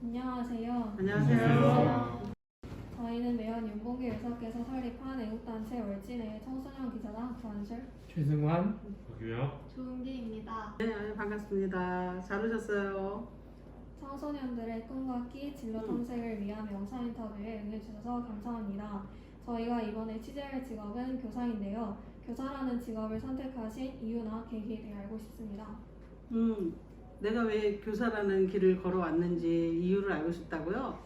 안녕하세요. 안녕하세요. 저희는 매연 윤봉길 의사께서 설립한 애국단체 월진의 청소년 기자단 구한슬, 최승환, 박유영. 조은기입니다. 네, 반갑습니다. 잘 오셨어요. 청소년들의 꿈과 끼, 진로 탐색을 위한 영상 인터뷰에 응해주셔서 감사합니다. 저희가 이번에 취재할 직업은 교사인데요. 교사라는 직업을 선택하신 이유나 계기에 대해 알고 싶습니다. 내가 왜 교사라는 길을 걸어왔는지 이유를 알고 싶다고요?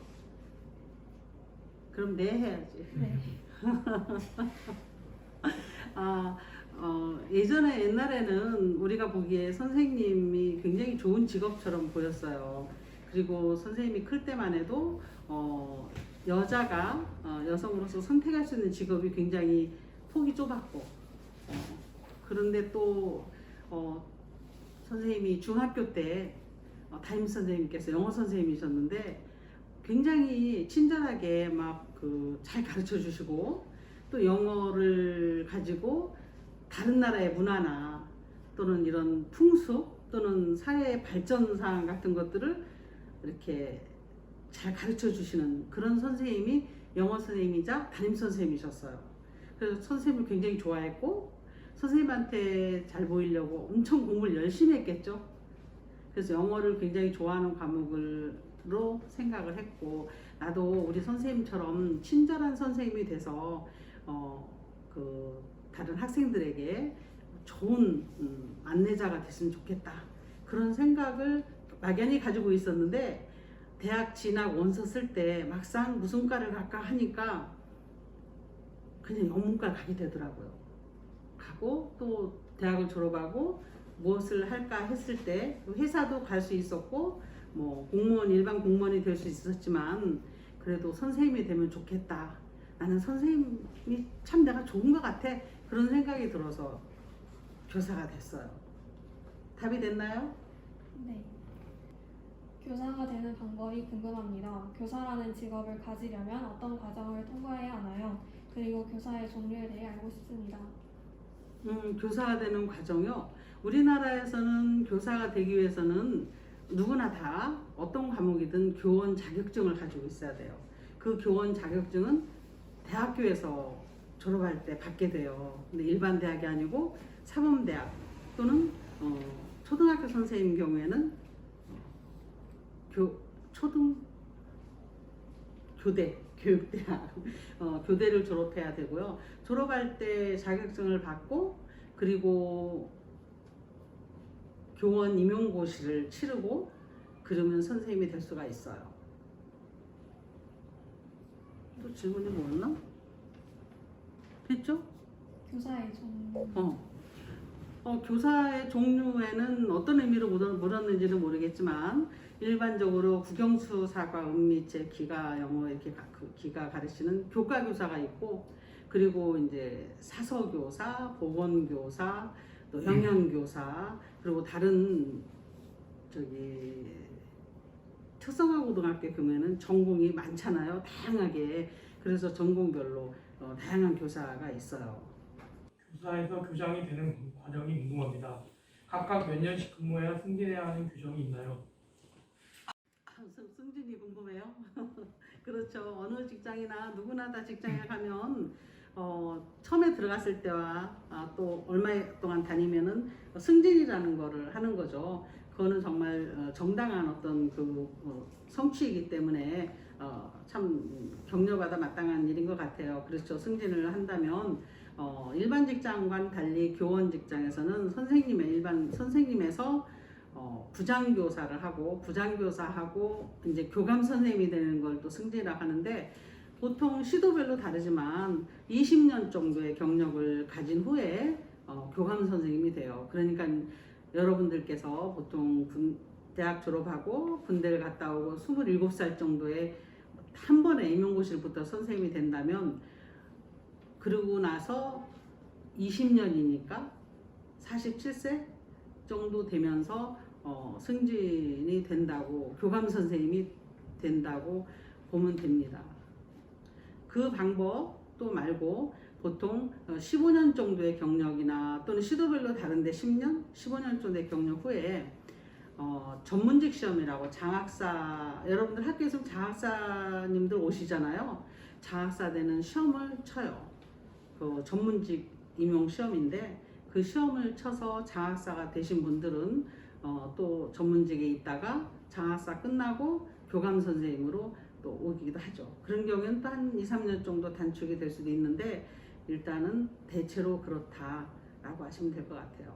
그럼 네 해야지. 네. 예전에 옛날에는 우리가 보기에 선생님이 굉장히 좋은 직업처럼 보였어요. 그리고 선생님이 클 때만 해도 여자가 여성으로서 선택할 수 있는 직업이 굉장히 폭이 좁았고 그런데 또 선생님이 중학교 때 담임 선생님께서 영어 선생님이셨는데 굉장히 친절하게 막 잘 가르쳐 주시고 또 영어를 가지고 다른 나라의 문화나 또는 이런 풍습 또는 사회의 발전상 같은 것들을 이렇게 잘 가르쳐 주시는 그런 선생님이 영어 선생님이자 담임 선생님이셨어요. 그래서 선생님을 굉장히 좋아했고 선생님한테 잘 보이려고 엄청 공부를 열심히 했겠죠. 그래서 영어를 굉장히 좋아하는 과목으로 생각을 했고 나도 우리 선생님처럼 친절한 선생님이 돼서 다른 학생들에게 좋은 안내자가 됐으면 좋겠다 그런 생각을 막연히 가지고 있었는데 대학 진학 원서 쓸 때 막상 무슨 과를 갈까 하니까 그냥 영문과 가게 되더라고요. 가고 또 대학을 졸업하고 무엇을 할까 했을 때 회사도 갈 수 있었고 뭐 공무원 일반 공무원이 될 수 있었지만 그래도 선생님이 되면 좋겠다. 나는 선생님이 참 내가 좋은 것 같아. 그런 생각이 들어서 교사가 됐어요. 답이 됐나요? 네. 교사가 되는 방법이 궁금합니다. 교사라는 직업을 가지려면 어떤 과정을 통과해야 하나요? 그리고 교사의 종류에 대해 알고 싶습니다. 교사가 되는 과정이요. 우리나라에서는 교사가 되기 위해서는 누구나 다 어떤 과목이든 교원 자격증을 가지고 있어야 돼요. 그 교원 자격증은 대학교에서 졸업할 때 받게 돼요. 근데 일반 대학이 아니고 사범대학 또는 초등학교 선생님 경우에는 교대, 교육대학, 교대를 졸업해야 되고요. 졸업할 때 자격증을 받고 그리고 교원 임용고시를 치르고 그러면 선생님이 될 수가 있어요. 또 질문이 뭐였나? 됐죠? 교사의 종류. 교사의 종류에는 어떤 의미로 물었는지는 모르겠지만 일반적으로 국영수사과 은미체 기가 영어 이렇게 기가 가르치는 교과 교사가 있고 그리고 이제 사서교사, 보건교사, 또 영양교사 그리고 다른 특성화 고등학교 경우에는 전공이 많잖아요. 다양하게 그래서 전공별로 다양한 교사가 있어요. 교사에서 교장이 되는 과정이 궁금합니다. 각각 몇 년씩 근무해야 승진해야 하는 규정이 있나요? 승진이 궁금해요? 그렇죠. 어느 직장이나 누구나 다 직장에 가면 처음에 들어갔을 때와 또 얼마 동안 다니면은 승진이라는 거를 하는 거죠. 그거는 정말 정당한 어떤 성취이기 때문에 참 격려받아 마땅한 일인 것 같아요. 그렇죠. 승진을 한다면 일반 직장과는 달리 교원 직장에서는 선생님에서 부장교사를 하고 부장교사하고 이제 교감 선생님이 되는 걸 또 승진이라고 하는데 보통 시도별로 다르지만 20년 정도의 경력을 가진 후에 교감 선생님이 돼요. 그러니까 여러분들께서 보통 대학 졸업하고 군대를 갔다 오고 27살 정도에 한 번에 임용고시를 붙어 선생님이 된다면 그러고 나서 20년이니까 47세 정도 되면서 승진이 된다고 교감 선생님이 된다고 보면 됩니다. 그 방법도 말고 보통 15년 정도의 경력이나 또는 시도별로 다른데 10년, 15년 정도의 경력 후에 전문직 시험이라고 장학사, 여러분들 학교에서 장학사님들 오시잖아요. 장학사 되는 시험을 쳐요. 그 전문직 임용 시험인데 그 시험을 쳐서 장학사가 되신 분들은 또 전문직에 있다가 장학사 끝나고 교감 선생님으로 또 오기도 하죠. 그런 경우에는 또 한 2, 3년 정도 단축이 될 수도 있는데 일단은 대체로 그렇다라고 하시면 될 것 같아요.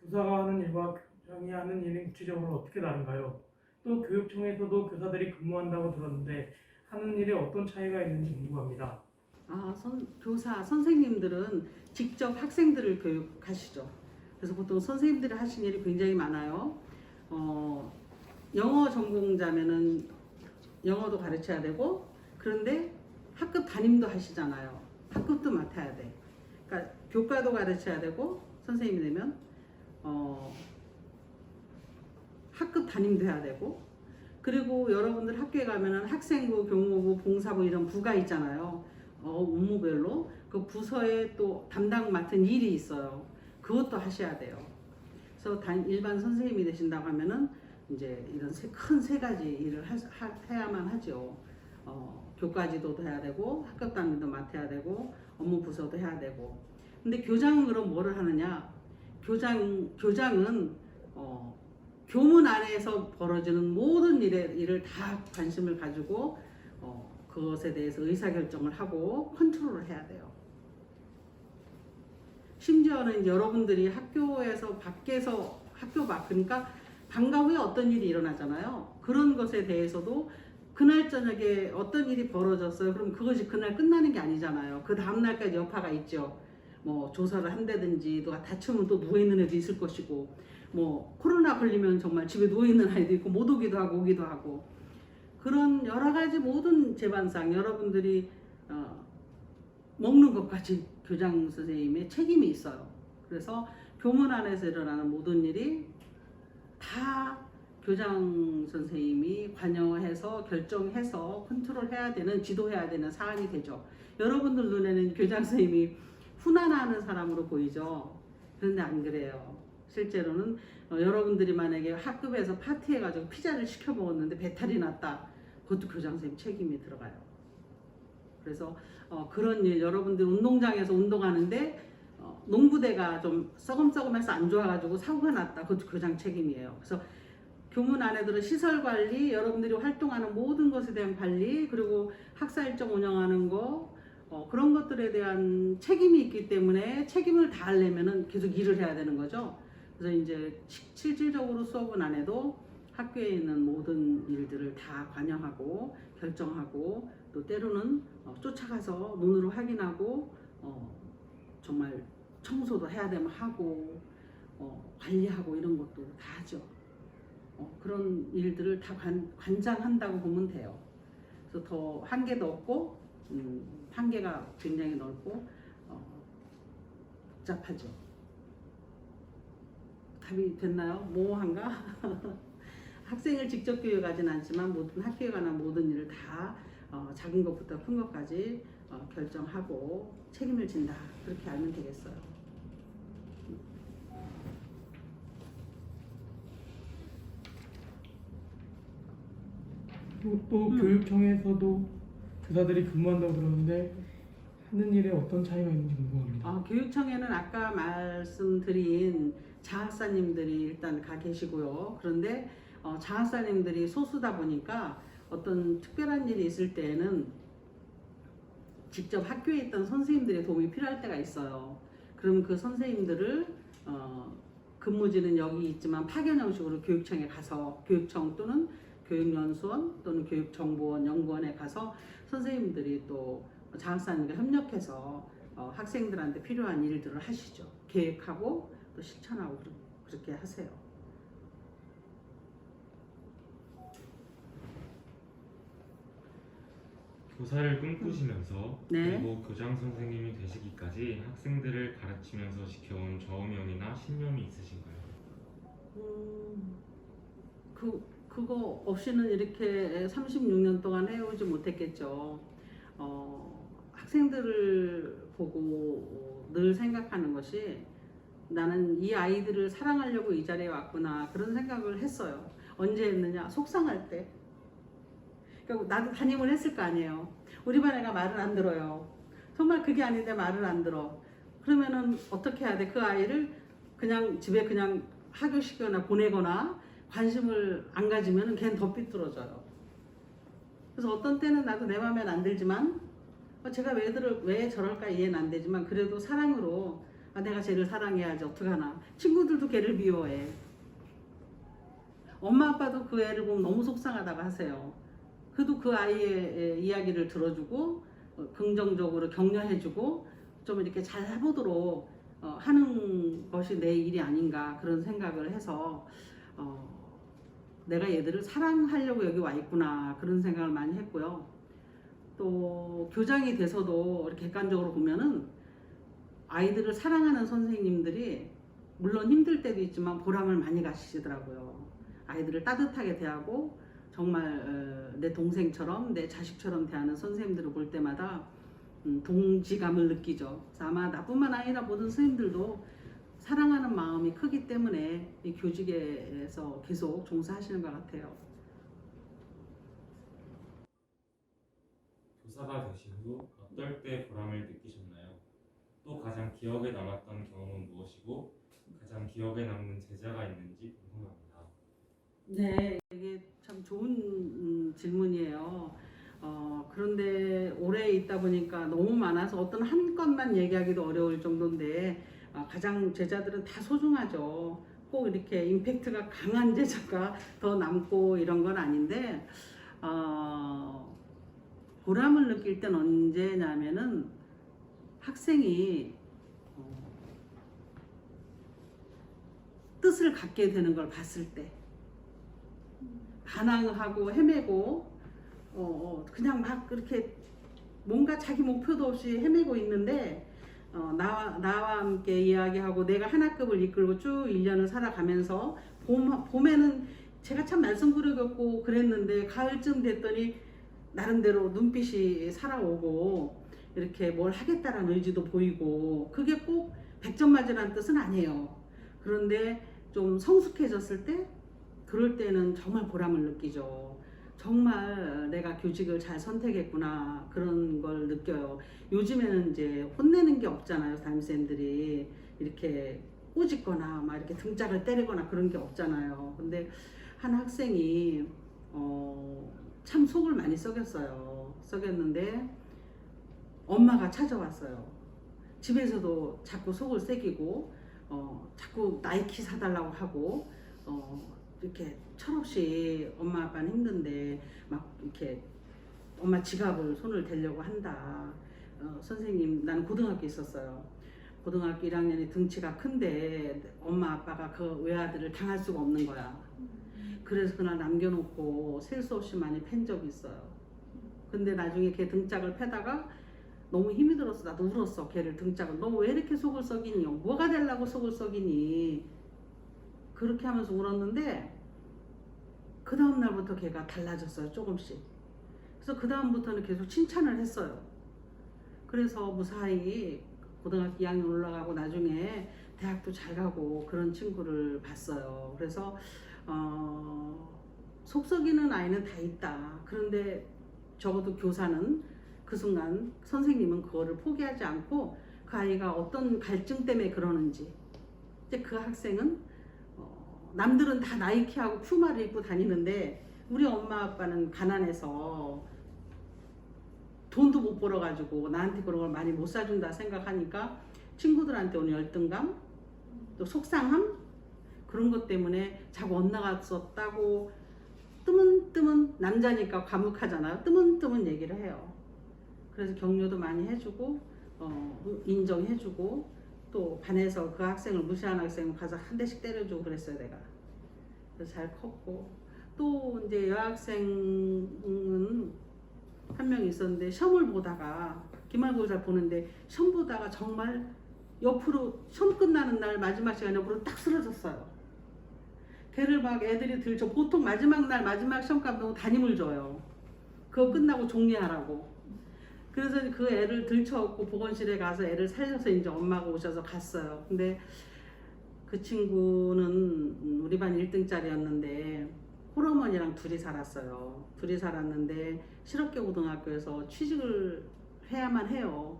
교사가 하는 일과 교장이 하는 일은 구체적으로 어떻게 다른가요? 또 교육청에서도 교사들이 근무한다고 들었는데 하는 일에 어떤 차이가 있는지 궁금합니다. 교사, 선생님들은 직접 학생들을 교육하시죠. 그래서 보통 선생님들이 하시는 일이 굉장히 많아요. 영어 전공자면은 영어도 가르쳐야 되고, 그런데 학급 담임도 하시잖아요. 학급도 맡아야 돼. 그러니까 교과도 가르쳐야 되고, 선생님이 되면 학급 담임도 해야 되고, 그리고 여러분들 학교에 가면은 학생부, 교무부, 봉사부 이런 부가 있잖아요. 업무별로 그 부서에 또 담당 맡은 일이 있어요. 그것도 하셔야 돼요. 그래서 일반 선생님이 되신다고 하면은 이제 이런 큰 세 가지 일을 해야만 하죠. 교과 지도도 해야 되고, 학급 담임도 맡아야 되고, 업무 부서도 해야 되고. 근데 교장은 그럼 뭐를 하느냐? 교장은 교문 안에서 벌어지는 모든 일을 다 관심을 가지고 그것에 대해서 의사결정을 하고 컨트롤을 해야 돼요. 심지어는 여러분들이 학교에서 밖에서 그러니까 방과 후에 어떤 일이 일어나잖아요. 그런 것에 대해서도 그날 저녁에 어떤 일이 벌어졌어요. 그럼 그것이 그날 끝나는 게 아니잖아요. 그 다음날까지 여파가 있죠. 뭐 조사를 한다든지 누가 다치면 또 누워있는 애도 있을 것이고, 뭐 코로나 걸리면 정말 집에 누워있는 아이도 있고 못 오기도 하고 오기도 하고, 그런 여러 가지 모든 재반상 여러분들이 먹는 것까지 교장 선생님의 책임이 있어요. 그래서 교문 안에서 일어나는 모든 일이 다 교장 선생님이 관여해서 결정해서 컨트롤해야 되는, 지도해야 되는 사안이 되죠. 여러분들 눈에는 교장 선생님이 훈안하는 사람으로 보이죠. 그런데 안 그래요. 실제로는 여러분들이 만약에 학급에서 파티해가지고 피자를 시켜 먹었는데 배탈이 났다. 그것도 교장 선생님 책임이 들어가요. 그래서 그런 일, 여러분들 운동장에서 운동하는데 농부대가 좀 썩음썩음해서 안 좋아가지고 사고가 났다. 그것도 교장 책임이에요. 그래서 교문 안에 들어 시설 관리, 여러분들이 활동하는 모든 것에 대한 관리, 그리고 학사 일정 운영하는 거, 그런 것들에 대한 책임이 있기 때문에 책임을 다하려면은 계속 일을 해야 되는 거죠. 그래서 이제 실질적으로 수업은 안 해도 학교에 있는 모든 일들을 다 관여하고 결정하고, 또 때로는 쫓아가서 눈으로 확인하고 정말 청소도 해야 되면 하고 관리하고 이런 것도 다 하죠. 그런 일들을 다 관장한다고 보면 돼요. 그래서 더 한계도 없고 한계가 굉장히 넓고 복잡하죠. 답이 됐나요? 모호한가? 학생을 직접 교육하진 않지만 모든 학교에 관한 모든 일을 다 작은 것부터 큰 것까지 결정하고 책임을 진다. 그렇게 알면 되겠어요. 또 교육청에서도 교사들이 근무한다고 들었는데 하는 일에 어떤 차이가 있는지 궁금합니다. 교육청에는 아까 말씀드린 장학사님들이 일단 가 계시고요. 그런데 장학사님들이 소수다 보니까 어떤 특별한 일이 있을 때에는 직접 학교에 있던 선생님들의 도움이 필요할 때가 있어요. 그럼 그 선생님들을 근무지는 여기 있지만 파견 형식으로 교육청에 가서, 교육청 또는 교육연수원 또는 교육정보원, 연구원에 가서 선생님들이 또 장학사님과 협력해서 학생들한테 필요한 일들을 하시죠. 계획하고 또 실천하고 그렇게 하세요. 교사를 꿈꾸시면서 네. 그리고 교장 선생님이 되시기까지 학생들을 가르치면서 지켜온 좌우명이나 신념이 있으신가요? 그거 없이는 이렇게 36년 동안 해오지 못했겠죠. 학생들을 보고 늘 생각하는 것이 나는 이 아이들을 사랑하려고 이 자리에 왔구나 그런 생각을 했어요. 언제 했느냐? 속상할 때. 그러니까 나도 담임을 했을 거 아니에요. 우리 반 애가 말을 안 들어요. 정말 그게 아닌데 말을 안 들어. 그러면은 어떻게 해야 돼? 그 아이를 그냥 집에 그냥 하교시키거나 보내거나 관심을 안 가지면은 걔는 더 삐뚤어져요. 그래서 어떤 때는 나도 내 맘엔 안 들지만 제가 왜 저럴까 이해는 안 되지만 그래도 사랑으로 내가 쟤를 사랑해야지 어떡하나. 친구들도 걔를 미워해. 엄마 아빠도 그 애를 보면 너무 속상하다고 하세요. 그래도 그 아이의 이야기를 들어주고 긍정적으로 격려해주고 좀 이렇게 잘 해보도록 하는 것이 내 일이 아닌가 그런 생각을 해서 내가 얘들을 사랑하려고 여기 와 있구나 그런 생각을 많이 했고요. 또 교장이 돼서도 이렇게 객관적으로 보면은 아이들을 사랑하는 선생님들이 물론 힘들 때도 있지만 보람을 많이 가지시더라고요. 아이들을 따뜻하게 대하고 정말 내 동생처럼 내 자식처럼 대하는 선생님들을 볼 때마다 동지감을 느끼죠. 그래서 아마 나뿐만 아니라 모든 선생님들도 사랑하는 마음이 크기 때문에 이 교직에서 계속 종사하시는 것 같아요. 교사가 되신 후 어떨 때 보람을 느끼셨나요? 또 가장 기억에 남았던 경험은 무엇이고 가장 기억에 남는 제자가 있는지 궁금합니다. 네, 이게 참 좋은 질문이에요. 그런데 오래 있다 보니까 너무 많아서 어떤 한 건만 얘기하기도 어려울 정도인데 가장 제자들은 다 소중하죠. 꼭 이렇게 임팩트가 강한 제자가 더 남고 이런 건 아닌데 보람을 느낄 땐 언제냐면은 학생이 뜻을 갖게 되는 걸 봤을 때 반항하고 헤매고 그냥 막 그렇게 뭔가 자기 목표도 없이 헤매고 있는데 나와 함께 이야기하고 내가 한 학급을 이끌고 쭉 1년을 살아가면서 봄에는 제가 참 말썽부르겠고 그랬는데 가을쯤 됐더니 나름대로 눈빛이 살아오고 이렇게 뭘 하겠다라는 의지도 보이고 그게 꼭 100점 맞으라는 뜻은 아니에요. 그런데 좀 성숙해졌을 때 그럴 때는 정말 보람을 느끼죠. 정말 내가 교직을 잘 선택했구나 그런 걸 느껴요. 요즘에는 이제 혼내는 게 없잖아요. 담임쌤들이 이렇게 꼬집거나 막 이렇게 등짝을 때리거나 그런 게 없잖아요. 근데 한 학생이 참 속을 많이 썩였는데 엄마가 찾아왔어요. 집에서도 자꾸 속을 새기고 자꾸 나이키 사달라고 하고 이렇게 철없이 엄마 아빠는 힘든데 막 이렇게 엄마 지갑을 손을 대려고 한다. 선생님 나는 고등학교 있었어요. 고등학교 1학년이 등치가 큰데 엄마 아빠가 그 외아들을 당할 수가 없는 거야. 그래서 그날 남겨놓고 셀 수 없이 많이 팬 적이 있어요. 근데 나중에 걔 등짝을 패다가 너무 힘이 들었어. 나도 울었어. 걔를 등짝을. 너 왜 이렇게 속을 썩이니? 뭐가 되려고 속을 썩이니? 그렇게 하면서 울었는데 그 다음 날부터 걔가 달라졌어요. 조금씩. 그래서 그 다음부터는 계속 칭찬을 했어요. 그래서 무사히 고등학교 2학년 올라가고 나중에 대학도 잘 가고 그런 친구를 봤어요. 그래서 속 썩이는 아이는 다 있다. 그런데 적어도 교사는 그 순간 선생님은 그거를 포기하지 않고 그 아이가 어떤 갈증 때문에 그러는지 이제 그 학생은 남들은 다 나이키하고 퓨마를 입고 다니는데 우리 엄마 아빠는 가난해서 돈도 못 벌어가지고 나한테 그런 걸 많이 못 사준다 생각하니까 친구들한테 오는 열등감 또 속상함 그런 것 때문에 자꾸 엇나갔었다고 뜨문뜨문 남자니까 과묵하잖아요. 뜨문뜨문 얘기를 해요. 그래서 격려도 많이 해주고 인정해주고 또 반에서 그 학생을 무시하는 학생을 가서 한 대씩 때려주고 그랬어요. 내가. 그래서 잘 컸고 또 이제 여학생은 한 명 있었는데 시험을 보다가 기말고사 보는데 시험 보다가 정말 옆으로 시험 끝나는 날 마지막 시간 옆으로 딱 쓰러졌어요. 걔를 막 애들이 들죠. 보통 마지막 날 마지막 시험 감독은 담임을 줘요. 그거 끝나고 종례하라고. 그래서 그 애를 들쳐업고 보건실에 가서 애를 살려서 이제 엄마가 오셔서 갔어요. 근데 그 친구는 우리 반 1등짜리였는데 홀어머니랑 둘이 살았어요. 둘이 살았는데 실업계 고등학교에서 취직을 해야만 해요.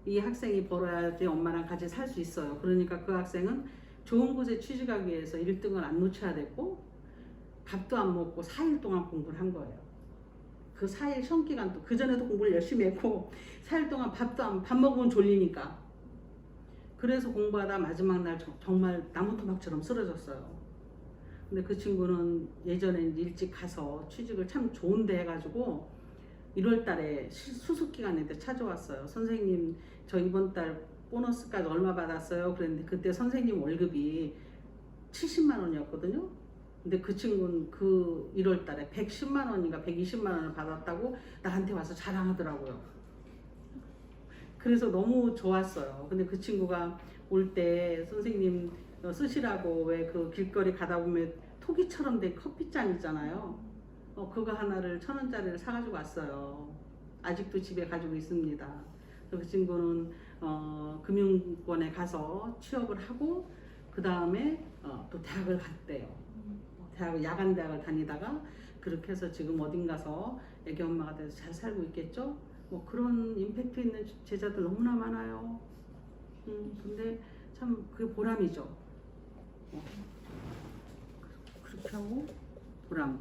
이 학생이 벌어야지 엄마랑 같이 살 수 있어요. 그러니까 그 학생은 좋은 곳에 취직하기 위해서 1등을 안 놓쳐야 됐고 밥도 안 먹고 4일 동안 공부를 한 거예요. 그 4일 시험 기간도 그전에도 공부를 열심히 했고 4일 동안 밥 먹으면 졸리니까 그래서 공부하다 마지막 날 정말 나무토막처럼 쓰러졌어요. 근데 그 친구는 예전에 일찍 가서 취직을 참 좋은데 해가지고 1월 달에 수습 기간에 찾아왔어요. 선생님 저 이번 달 보너스까지 얼마 받았어요? 그랬는데 그때 선생님 월급이 70만 원이었거든요. 근데 그 친구는 그 1월 달에 110만 원인가 120만 원을 받았다고 나한테 와서 자랑하더라고요. 그래서 너무 좋았어요. 근데 그 친구가 올 때 선생님 쓰시라고 왜 그 길거리 가다 보면 토기처럼 된 커피잔 있잖아요. 그거 하나를 1,000원짜리를 사가지고 왔어요. 아직도 집에 가지고 있습니다. 그 친구는 금융권에 가서 취업을 하고 그 다음에 또 대학을 갔대요. 야간 대학을 다니다가 그렇게 해서 지금 어딘 가서 애기 엄마가 돼서 잘 살고 있겠죠. 뭐 그런 임팩트 있는 제자들 너무나 많아요. 근데 참 그게 보람이죠. 그렇게 하고 보람.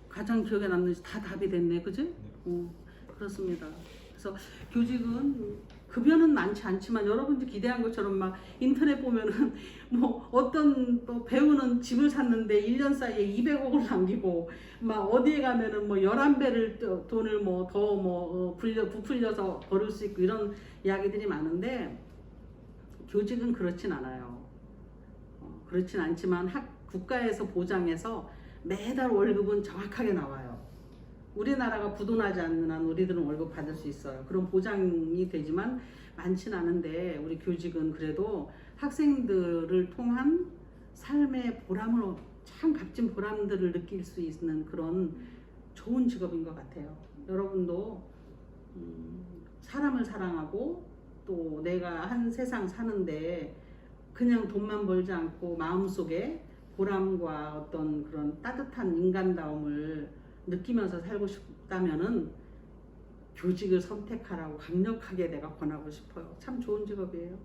가장 기억에 남는 다 답이 됐네, 그지? 그렇습니다. 그래서 교직은 급여는 많지 않지만 여러분들이 기대한 것처럼 막 인터넷 보면은 뭐 어떤 또 배우는 집을 샀는데 1년 사이에 200억을 남기고 막 어디에 가면은 뭐 11배를 돈을 뭐 더 부풀려서 벌을 수 있고 이런 이야기들이 많은데 교직은 그렇진 않아요. 그렇진 않지만 국가에서 보장해서 매달 월급은 정확하게 나와요. 우리나라가 부도나지 않는 한 우리들은 월급 받을 수 있어요. 그런 보장이 되지만 많진 않은데 우리 교직은 그래도 학생들을 통한 삶의 보람을 참 값진 보람들을 느낄 수 있는 그런 좋은 직업인 것 같아요. 여러분도 사람을 사랑하고 또 내가 한 세상 사는데 그냥 돈만 벌지 않고 마음속에 보람과 어떤 그런 따뜻한 인간다움을 느끼면서 살고 싶다면은 교직을 선택하라고 강력하게 내가 권하고 싶어요. 참 좋은 직업이에요.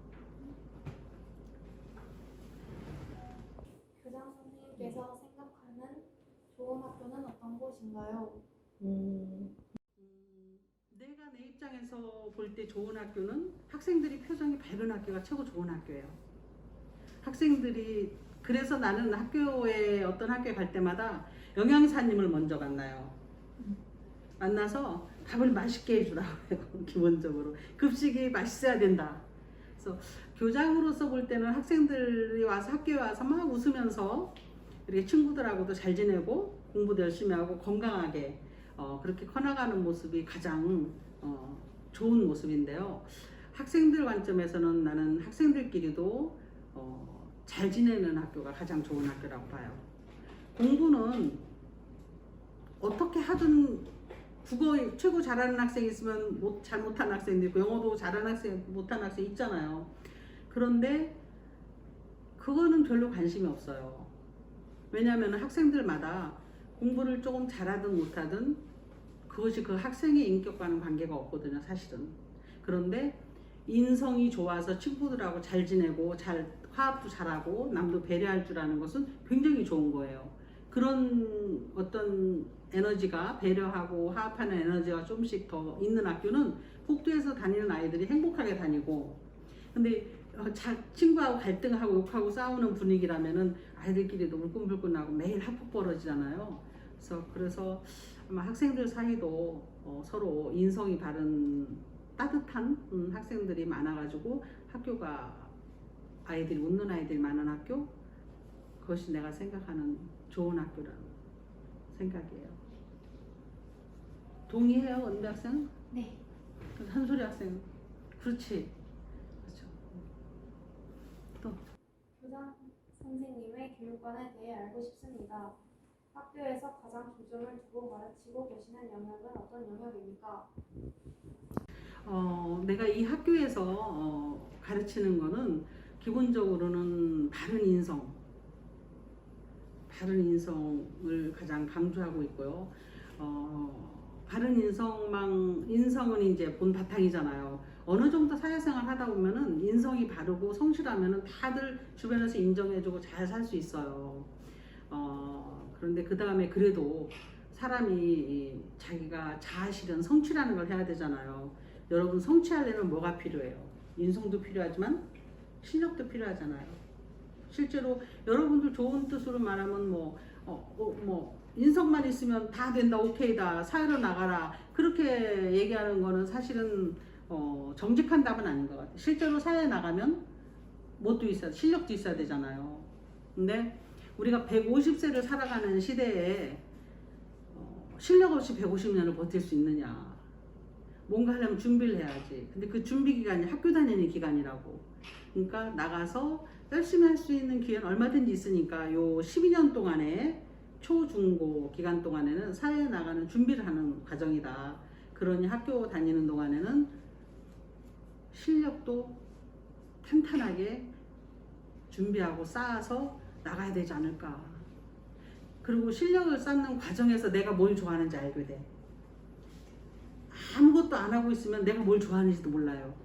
교장 선생님께서 생각하는 좋은 학교는 어떤 곳인가요? 내가 내 입장에서 볼 때 좋은 학교는 학생들이 표정이 밝은 학교가 최고 좋은 학교예요. 학생들이 그래서 나는 어떤 학교에 갈 때마다 영양사님을 먼저 만나요. 만나서 밥을 맛있게 해주라고 해요. 기본적으로 급식이 맛있어야 된다. 그래서 교장으로서 볼 때는 학생들이 와서 학교에 와서 막 웃으면서 이렇게 친구들하고도 잘 지내고 공부도 열심히 하고 건강하게 그렇게 커나가는 모습이 가장 좋은 모습인데요. 학생들 관점에서는 나는 학생들끼리도 잘 지내는 학교가 가장 좋은 학교라고 봐요. 공부는 어떻게 하든 국어 최고 잘하는 학생이 있으면 잘 못하는 학생도 있고 영어도 잘하는 학생 못하는 학생 있잖아요. 그런데 그거는 별로 관심이 없어요. 왜냐하면 학생들마다 공부를 조금 잘하든 못하든 그것이 그 학생의 인격과는 관계가 없거든요, 사실은. 그런데 인성이 좋아서 친구들하고 잘 지내고 화합도 잘하고 남도 배려할 줄 아는 것은 굉장히 좋은 거예요. 그런 어떤 에너지가 배려하고 화합하는 에너지가 조금씩 더 있는 학교는 복도에서 다니는 아이들이 행복하게 다니고, 근데 친구하고 갈등하고 욕하고 싸우는 분위기라면은 아이들끼리도 울끈불끈하고 매일 학폭 벌어지잖아요. 그래서 아마 학생들 사이도 서로 인성이 바른 따뜻한 학생들이 많아가지고 학교가 아이들이 웃는 아이들이 많은 학교, 그것이 내가 생각하는 좋은 학교라는 생각이에요. 동의해요, 은배 학생? 네. 한소리 학생, 그렇지. 그렇죠. 또 교장 선생님의 교육관에 대해 알고 싶습니다. 학교에서 가장 중점을 두고 가르치고 계시는 영역은 어떤 영역입니까? 내가 이 학교에서 가르치는 거는 기본적으로는 바른 인성을 가장 강조하고 있고요. 바른 인성은 이제 본 바탕이잖아요. 어느 정도 사회생활 하다 보면은 인성이 바르고 성실하면은 다들 주변에서 인정해주고 잘 살 수 있어요. 그런데 그 다음에 그래도 사람이 자기가 자아실현 성취라는 걸 해야 되잖아요. 여러분 성취하려면 뭐가 필요해요? 인성도 필요하지만 실력도 필요하잖아요. 실제로 여러분들 좋은 뜻으로 말하면 뭐 인성만 있으면 다 된다, 오케이다, 사회로 나가라 그렇게 얘기하는 거는 사실은 정직한 답은 아닌 것 같아요. 실제로 사회에 나가면 뭣도 있어야, 실력도 있어야 되잖아요. 근데 우리가 150세를 살아가는 시대에 실력 없이 150년을 버틸 수 있느냐? 뭔가 하려면 준비를 해야지. 근데 그 준비 기간이 학교 다니는 기간이라고. 그러니까 나가서 열심히 할 수 있는 기회는 얼마든지 있으니까 요 12년 동안에 초, 중, 고 기간 동안에는 사회에 나가는 준비를 하는 과정이다. 그러니 학교 다니는 동안에는 실력도 탄탄하게 준비하고 쌓아서 나가야 되지 않을까. 그리고 실력을 쌓는 과정에서 내가 뭘 좋아하는지 알게 돼. 아무것도 안 하고 있으면 내가 뭘 좋아하는지도 몰라요.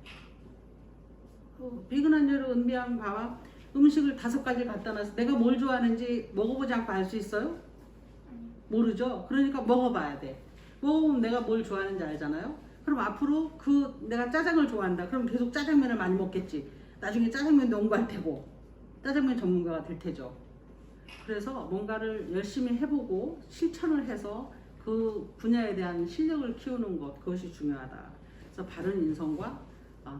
비근한 여류 은비양 봐봐. 음식을 5가지 갖다 놔서 내가 뭘 좋아하는지 먹어보지 않고 알 수 있어요? 모르죠? 그러니까 먹어봐야 돼. 먹어보면 내가 뭘 좋아하는지 알잖아요? 그럼 앞으로 내가 짜장을 좋아한다. 그럼 계속 짜장면을 많이 먹겠지. 나중에 짜장면도 연구할 테고 짜장면 전문가가 될 테죠. 그래서 뭔가를 열심히 해보고 실천을 해서 그 분야에 대한 실력을 키우는 것, 그것이 중요하다. 그래서 바른 인성과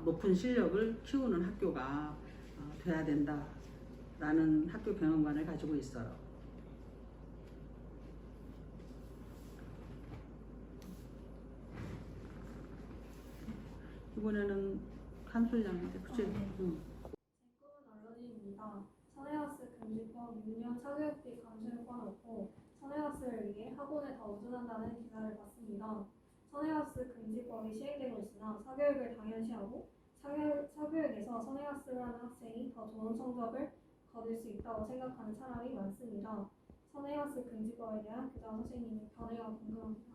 높은 실력을 키우는 학교가 돼야 된다라는 학교 경영관을 가지고 있어요. 이번에는 한솔양인데, 그치? 네. 응. 제 꿈은 언론인입니다. 선행학습 금지법 6년 사교육비 감수를 꺼놓고 선행학습을 위해 학원에 더 의존한다는 기사를 봤습니다. 선행학습 금지법이 시행되고 있으나 사교육을 당연시하고 사교육에서 선행학습을 하는 학생이 더 좋은 성적을 거둘 수 있다고 생각하는 사람이 많습니다. 선행학습 금지법에 대한 교장 선생님의 견해가 궁금합니다.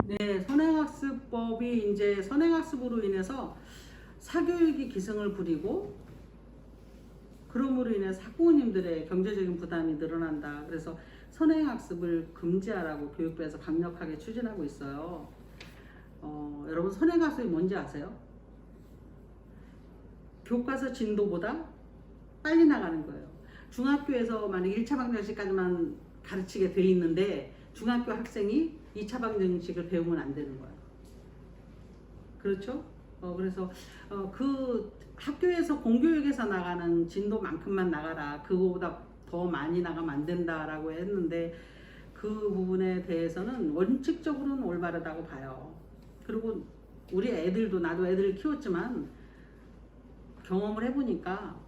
네, 선행학습법이 이제 선행학습으로 인해서 사교육이 기승을 부리고 그럼으로 인해서 학부모님들의 경제적인 부담이 늘어난다. 그래서 선행학습을 금지하라고 교육부에서 강력하게 추진하고 있어요. 여러분 선행학습이 뭔지 아세요? 교과서 진도보다 빨리 나가는 거예요. 중학교에서 만약 1차 방정식까지만 가르치게 돼 있는데 중학교 학생이 2차 방정식을 배우면 안 되는 거예요. 그렇죠? 그래서 그 학교에서 공교육에서 나가는 진도만큼만 나가라. 그거보다 더 많이 나가면 안 된다라고 했는데 그 부분에 대해서는 원칙적으로는 올바르다고 봐요. 그리고 우리 애들도, 나도 애들을 키웠지만 경험을 해보니까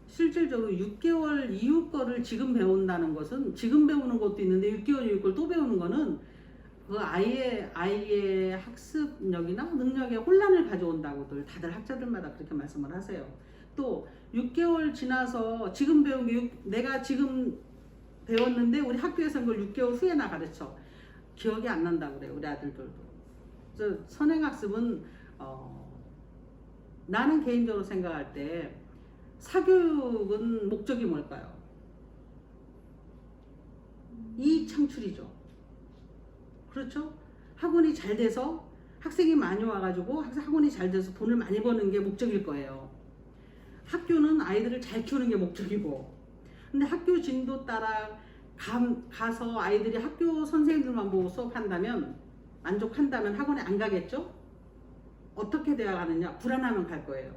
실질적으로 6개월 이후 거를 지금 배운다는 것은, 지금 배우는 것도 있는데 6개월 이후 걸 또 배우는 거는 그 아이의 학습력이나 능력에 혼란을 가져온다고들 다들 학자들마다 그렇게 말씀을 하세요. 또 6개월 지나서 지금 배운 게 내가 지금 배웠는데 우리 학교에서는 그걸 6개월 후에 나 가르쳐. 기억이 안 난다고 그래요, 우리 아들들도. 그래서 선행학습은 나는 개인적으로 생각할 때 사교육은 목적이 뭘까요? 이익 창출이죠. 그렇죠? 학원이 잘 돼서 학생이 많이 와가지고 학원이 잘 돼서 돈을 많이 버는 게 목적일 거예요. 학교는 아이들을 잘 키우는 게 목적이고, 근데 학교 진도 따라 가서 아이들이 학교 선생님들만 보고 수업한다면, 만족한다면 학원에 안 가겠죠? 어떻게 돼야 가느냐? 불안하면 갈 거예요.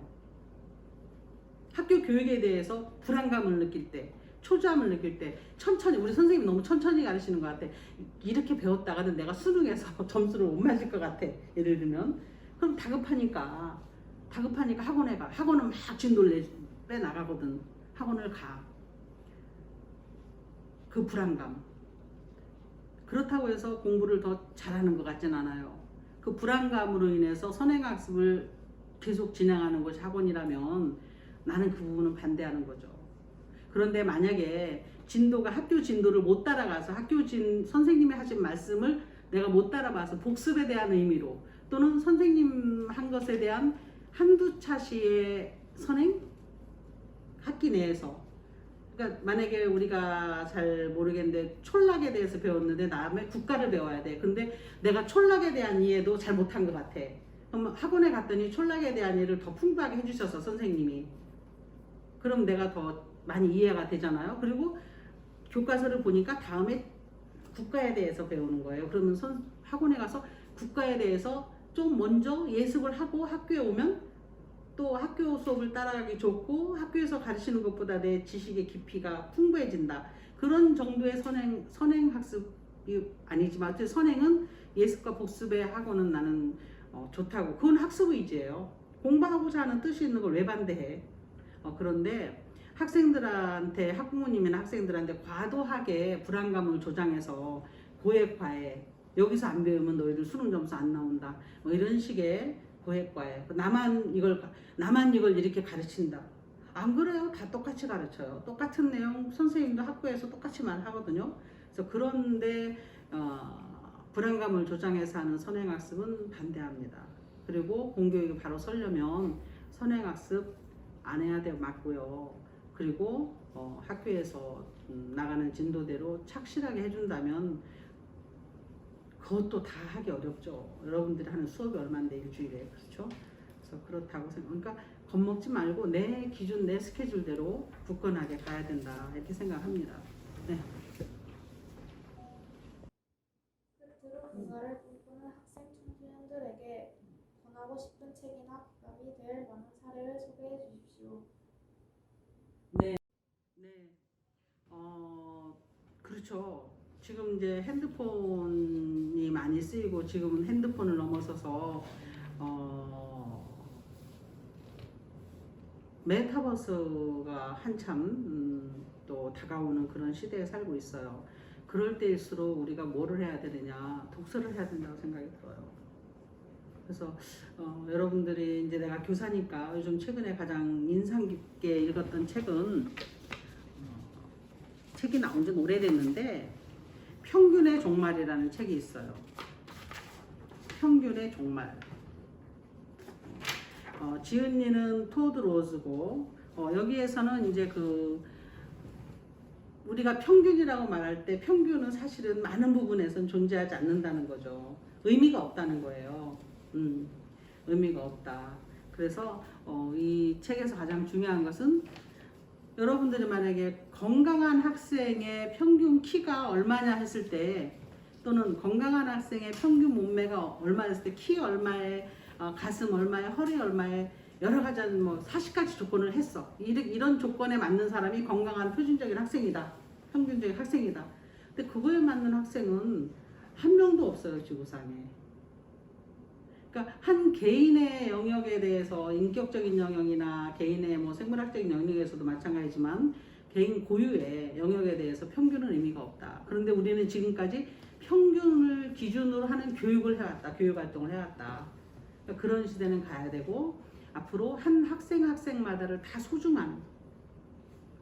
학교 교육에 대해서 불안감을 느낄 때, 초조함을 느낄 때 천천히, 우리 선생님이 너무 천천히 가르치는 것 같아. 이렇게 배웠다가는 내가 수능에서 점수를 못 맞을 것 같아. 예를 들면. 그럼 다급하니까 학원에 가. 학원은 막 진도를 빼나가거든. 학원을 가. 그 불안감. 그렇다고 해서 공부를 더 잘하는 것 같진 않아요. 그 불안감으로 인해서 선행학습을 계속 진행하는 것이 학원이라면 나는 그 부분은 반대하는 거죠. 그런데 만약에 진도가 학교 진도를 못 따라가서 선생님이 하신 말씀을 내가 못 따라봐서 복습에 대한 의미로 또는 선생님 한 것에 대한 한두 차시의 선행 학기 내에서, 그러니까 만약에 우리가 잘 모르겠는데 촌락에 대해서 배웠는데 다음에 국가를 배워야 돼. 근데 내가 촌락에 대한 이해도 잘 못한 것 같아. 그럼 학원에 갔더니 촌락에 대한 이해를 더 풍부하게 해주셔서 선생님이, 그럼 내가 더 많이 이해가 되잖아요. 그리고 교과서를 보니까 다음에 국가에 대해서 배우는 거예요. 그러면 학원에 가서 국가에 대해서 좀 먼저 예습을 하고 학교에 오면 또 학교 수업을 따라가기 좋고 학교에서 가르치는 것보다 내 지식의 깊이가 풍부해진다. 그런 정도의 선행 학습이 아니지만 어쨌든 선행은 예습과 복습의 학원은 나는 좋다고. 그건 학습 의지예요. 공부하고자 하는 뜻이 있는 걸 왜 반대해? 그런데 학생들한테, 학부모님이나 학생들한테 과도하게 불안감을 조장해서 고액과외, 여기서 안 배우면 너희들 수능 점수 안 나온다, 뭐 이런 식의 고액과외, 나만 이걸 이렇게 가르친다. 안 그래요. 다 똑같이 가르쳐요. 똑같은 내용 선생님도 학교에서 똑같이 말하거든요. 그래서 그런데 불안감을 조장해서 하는 선행학습은 반대합니다. 그리고 공교육이 바로 서려면 선행학습 안 해야 돼 맞고요. 그리고 학교에서 나가는 진도대로 착실하게 해준다면 그것도 다 하기 어렵죠. 여러분들이 하는 수업이 얼마인데 일주일에, 그렇죠? 그래서 그렇다고 그러니까 겁먹지 말고 내 기준, 내 스케줄대로 굳건하게 가야 된다, 이렇게 생각합니다. 네. 끝으로 교사를 꿈꾸는 학생 청소년들에게 권하고 싶은 책이나 부담이 될 만한 사례를 소개해 주십시오. 네. 그렇죠. 지금 이제 핸드폰이 많이 쓰이고 지금은 핸드폰을 넘어서서 메타버스가 한참 또 다가오는 그런 시대에 살고 있어요. 그럴 때일수록 우리가 뭐를 해야 되느냐, 독서를 해야 된다고 생각이 들어요. 그래서 여러분들이 이제 내가 교사니까 요즘 최근에 가장 인상 깊게 읽었던 책은 책이 나온 지 오래됐는데 평균의 종말이라는 책이 있어요. 평균의 종말. 지은이는 토드 로즈고 여기에서는 이제 우리가 평균이라고 말할 때 평균은 사실은 많은 부분에선 존재하지 않는다는 거죠. 의미가 없다는 거예요. 의미가 없다. 그래서 이 책에서 가장 중요한 것은 여러분들이 만약에 건강한 학생의 평균 키가 얼마냐 했을 때, 또는 건강한 학생의 평균 몸매가 얼마였을 때 키 얼마에 가슴 얼마에 허리 얼마에 여러 가지 뭐 40가지 조건을 했어. 이런 조건에 맞는 사람이 건강한 표준적인 학생이다. 평균적인 학생이다. 근데 그거에 맞는 학생은 한 명도 없어요, 지구상에. 그러니까 한 개인의 영역에 대해서 인격적인 영역이나 개인의 뭐 생물학적인 영역에서도 마찬가지지만 개인 고유의 영역에 대해서 평균은 의미가 없다. 그런데 우리는 지금까지 평균을 기준으로 하는 교육을 해왔다. 교육 활동을 해왔다. 그러니까 그런 시대는 가야 되고 앞으로 한 학생마다를 다 소중한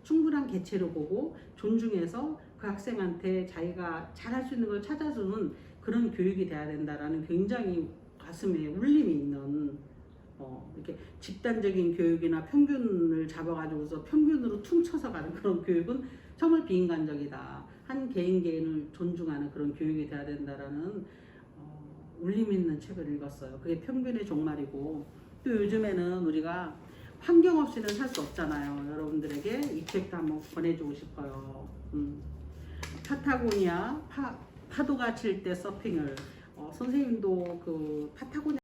충분한 개체로 보고 존중해서 그 학생한테 자기가 잘할 수 있는 걸 찾아주는 그런 교육이 돼야 된다라는 굉장히 가슴에 울림이 있는 이렇게 집단적인 교육이나 평균을 잡아가지고서 평균으로 퉁쳐서 가는 그런 교육은 정말 비인간적이다. 한 개인을 존중하는 그런 교육이 돼야 된다라는 울림 있는 책을 읽었어요. 그게 평균의 종말이고, 또 요즘에는 우리가 환경 없이는 살 수 없잖아요. 여러분들에게 이 책도 한번 권해주고 싶어요. 파타고니아 파도가 칠 때 서핑을 선생님도 그 파타고니아